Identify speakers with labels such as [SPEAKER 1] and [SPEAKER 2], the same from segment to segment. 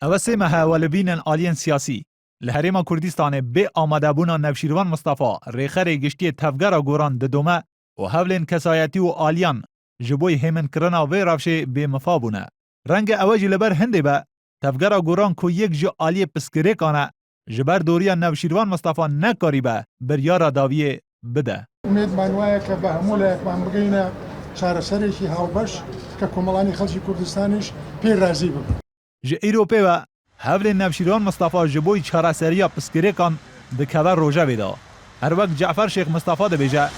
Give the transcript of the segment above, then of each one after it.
[SPEAKER 1] اوسه محاولبین آلین سیاسی لحریم کردستان به آماده بونا نوشیروان مصطفی ریخر گشتی تفگر گوران ددومه و حولین کسایتی و آلیان جبوی همین کرنا و رفشه به مفابونه. رنگ اواجی لبر هنده به تفگر گوران کو یک جو آلی پسکره کانه جبر دوریا نوشیروان مصطفی نکاری به بریارا داویه بده.
[SPEAKER 2] امید منوایه که به هموله اقوام بگینه چارەسەرێکی هاوبەش کە کۆمەڵانی خەڵکی کوردستانیش پێی رازی ببن.
[SPEAKER 1] ji Êropê ve hevlên Navşîrvan Mistefa ji bo çareseriya piskirêkan dikeve rojevê de. Her wek Cefer Şêx Mistefa dibêje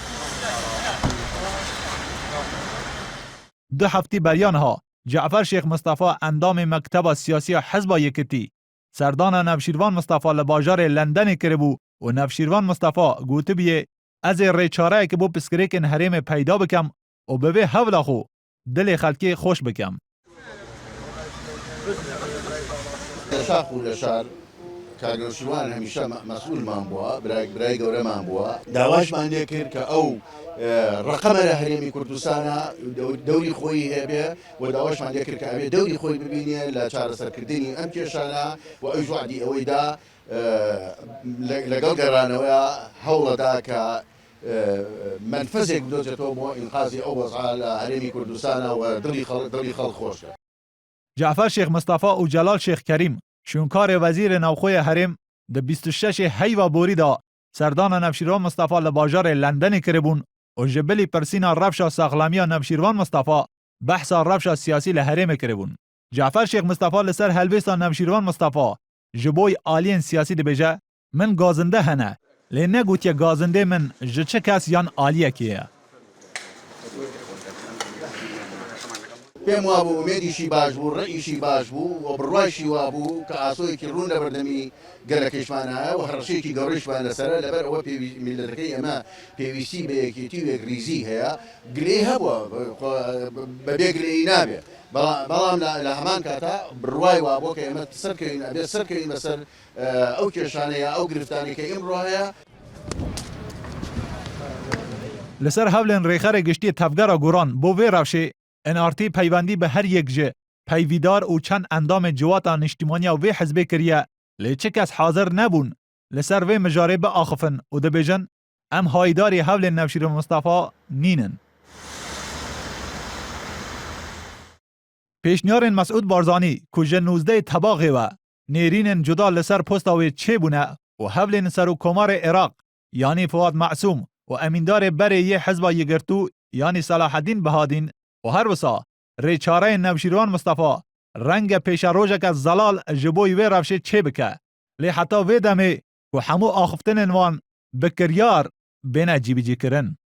[SPEAKER 1] du heftî beriya niha Cefer Şêx Mistefa endamê Mekteba Siyasî ya Hizba Yekîtî serdana Navşîrvan Mistefa li bajarê Lendenê kiribû û Navşîrvan Mistefa gotibiye ez ê rêçareyekê bo piskirêkên herêmê peyda bikim û bi vê hewla xwe dilê xelkê xweş bikim.
[SPEAKER 3] شاخ ولا شار کاگەشتوان هەمیشە مەسئولمان بووە برای گەورەمان بووە داواشمان لێ کرد کە ئەو ڕقەمە لە هەرێمی کوردستانە دەوری خۆی هەبێ و داواشمان لێ کرد کە ئەوێ دەوری خۆی ببینێ لە چارەسەرکردنی ئەم کێشانە و ئەو وعدی ئەوەیدا لەگەڵ گەڕانەوەیە هەوڵەدا کە منفەزێک بدۆزێتەوە بۆ ئینقازی ئەو وەزعە لە هەرێمی کوردستانە و دڵی خەڵک خۆشە.
[SPEAKER 1] جعفر شیخ مصطفی و جلال شیخ کریم شونکار وزیر نوخوی حرم د 26 هیوا بوری دا سردان نوشیروان مصطفی لباجار لندن کربون و جبلی پرسینا رفشا ساغلامی نوشیروان مصطفی بحثا رفشا سیاسی لحرم کربون. جعفر شیخ مصطفی لسر هلویستا نوشیروان مصطفی جبوی آلین سیاسی دی بجه من گازنده هنه لینه گوتی گازنده من جچه کس یان آلیه کیه.
[SPEAKER 3] پێم وابوو ئومێدیشی باش بوو ڕێئیشی باش بوو و بڕوایشی وابوو کە ئاسۆیەکی ڕوون لە بەردەمی گەلەکەشمانایە و هەڕەشەیەکی گەڕیشمان لەسەرە لەبەر ئەوە میلەتەکەی ئەمە پێویستی بە یەکێتی و یەکریزی هەیە گلەی هەبووە بەبێ گلەیی نابێ بەڵام لە هەمان کاتا بڕوای وابوو کە ئێمە سەرکەوین ئەبێ سەرکەوین بەسەر ئەو کێشانەیە ئەو گرفتانەی کە ئیمڕۆ هەیە.
[SPEAKER 1] لسر هەولێن ڕێخەرە گشتی تەفگەرە گۆڕان بۆ vê rewşê NRT پەیوەندی به هر یک ji پەیویدار û çend endamê ciwata niştimaniya vê hizbê kiriye lê çi kes hazir nebûn li ser vê mijarê biaxifin û dibêjin em haydarê hewlên Navşîrvan Mistefa nînin. Pêşniyarên Mesûd Barzanî ku ji 19 Tebaxê ve nêrînên cuda li ser posta wê çêbûne û hewlên Serokkomarê Iraq yanî Fuad Me'sûm û emîndarê berê yê Hizba Yekîtî yanî Salaheddîn Bihadîn و هر وسا ریچاره نوشیروان مصطفی رنگ پیش روزک از زلال جبوی وی رفشه چه بکه لی حتی وی دمه و همو آخفتن وان بکریار بین جیبی جی کرن.